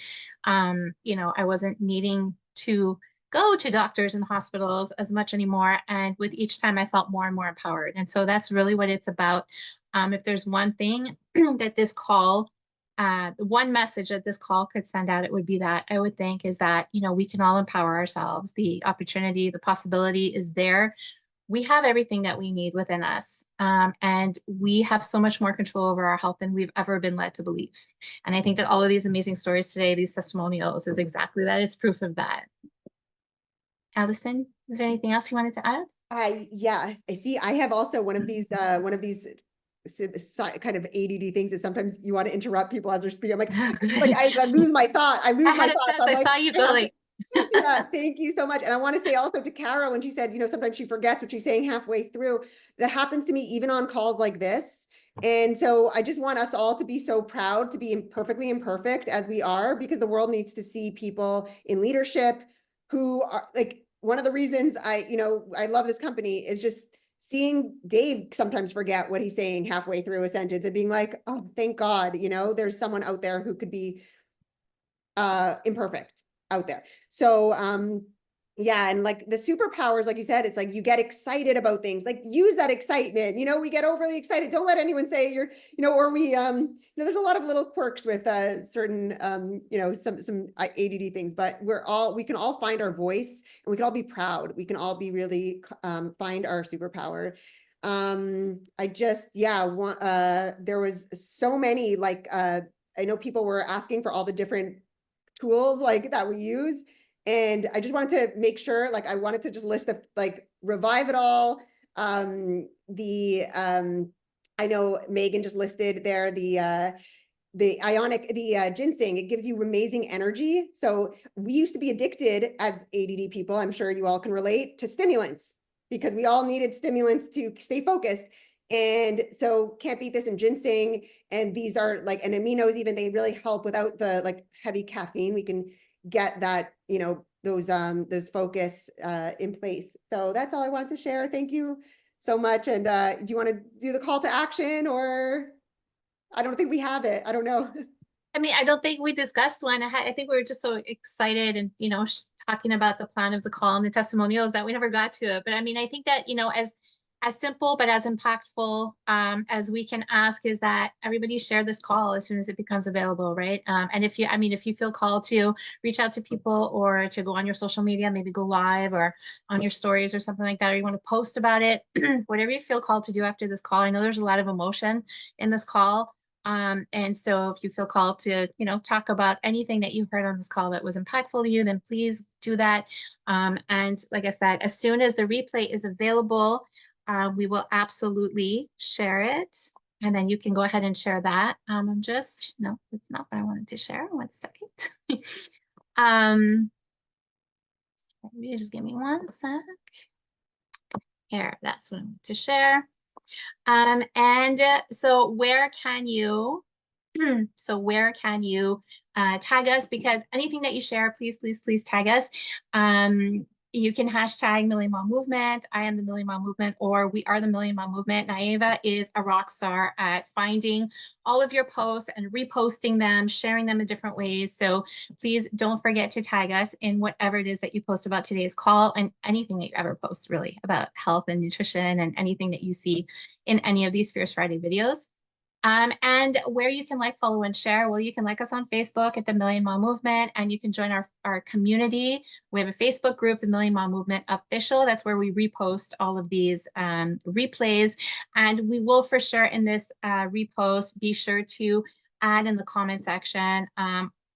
needing to go to doctors and hospitals as much anymore. And with each time I felt more and more empowered. And so that's really what it's about. If there's one thing that this call, one message that this call could send out, it would be that, I would think, is that, we can all empower ourselves. The opportunity, the possibility is there. We have everything that we need within us. And we have so much more control over our health than we've ever been led to believe. And I think that all of these amazing stories today, these testimonials, is exactly that. It's proof of that. Allison, is there anything else you wanted to add? Yeah, I see. I have also one of these kind of ADD things is sometimes you want to interrupt people as they're speaking. I'm like, I lose my thought. I lose my thoughts. I saw you go like, yeah, thank you so much. And I want to say also to Kara, when she said, sometimes she forgets what she's saying halfway through, that happens to me even on calls like this. And so I just want us all to be so proud to be perfectly imperfect as we are, because the world needs to see people in leadership who are like, one of the reasons I love this company is just seeing Dave sometimes forget what he's saying halfway through a sentence and being like, oh, thank God, there's someone out there who could be imperfect out there. So yeah, and like the superpowers, like you said, it's like you get excited about things, like use that excitement. We get overly excited. Don't let anyone say you're, or we there's a lot of little quirks with certain some ADD things, but we can all find our voice, and we can all be proud. We can all be really find our superpower. I just, yeah, there was so many, like, I know people were asking for all the different tools like that we use. And I just wanted to make sure, like, I wanted to just list the, like, Revive It All. I know Megan just listed there the ginseng. It gives you amazing energy. So we used to be addicted as ADD people, I'm sure you all can relate, to stimulants, because we all needed stimulants to stay focused. And so can't beat this in ginseng. And these are like, and aminos even, they really help without the like heavy caffeine. We can get that, you know, those focus in place. So that's all I wanted to share. Thank you so much. And do you want to do the call to action, or I don't think we have it. I don't know. I mean, I don't think we discussed one. I think we were just so excited and, you know, talking about the plan of the call and the testimonials that we never got to it. But I mean, I think that, you know, as simple but as impactful as we can ask is that everybody share this call as soon as it becomes available, right? And if you, I mean, if you feel called to reach out to people or to go on your social media, maybe go live or on your stories or something like that, or you want to post about it, whatever you feel called to do after this call. I know there's a lot of emotion in this call. And so if you feel called to, you know, talk about anything that you heard on this call that was impactful to you, then please do that. And like I said, as soon as the replay is available, we will absolutely share it. And then you can go ahead and share that. I'm just, no, it's not what I wanted to share. 1 second. Just give me 1 sec. Here, that's what I want to share. So where can you, tag us? Because anything that you share, please, please, please tag us. You can hashtag Million Mom Movement, I am the Million Mom Movement, or we are the Million Mom Movement. Naeva is a rock star at finding all of your posts and reposting them, sharing them in different ways. So please don't forget to tag us in whatever it is that you post about today's call, and anything that you ever post really about health and nutrition and anything that you see in any of these Fierce Friday videos. And where you can like, follow, and share, well, you can like us on Facebook at the Million Mom Movement, and you can join our community. We have a Facebook group, the Million Mom Movement Official. That's where we repost all of these replays. And we will for sure in this repost be sure to add in the comment section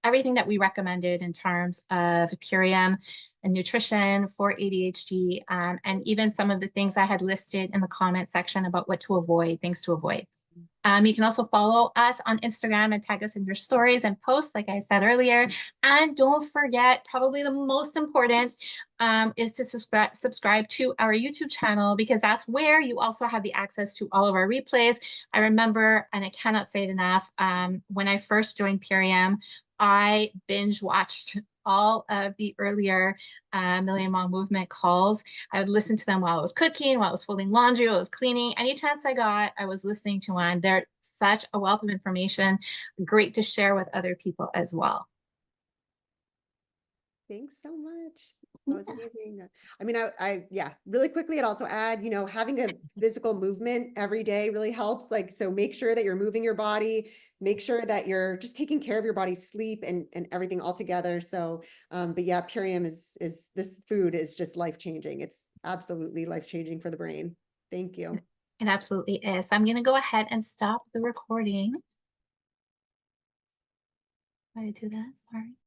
everything that we recommended in terms of Purium and nutrition for ADHD, and even some of the things I had listed in the comment section about what to avoid, things to avoid. You can also follow us on Instagram and tag us in your stories and posts, like I said earlier. And don't forget, probably the most important is to subscribe to our YouTube channel, because that's where you also have the access to all of our replays. I remember, and I cannot say it enough, when I first joined Purium, I binge watched all of the earlier Million Mom Movement calls. I would listen to them while I was cooking, while I was folding laundry, while I was cleaning. Any chance I got, I was listening to one. They're such a wealth of information, great to share with other people as well. Thanks so much. That was amazing. I mean, yeah, really quickly, I'd also add, you know, having a physical movement every day really helps. Like, so make sure that you're moving your body, make sure that you're just taking care of your body's sleep and everything all together. So, but yeah, Purium is this food is just life-changing. It's absolutely life-changing for the brain. Thank you. It absolutely is. I'm going to go ahead and stop the recording. Why did I do that? Sorry.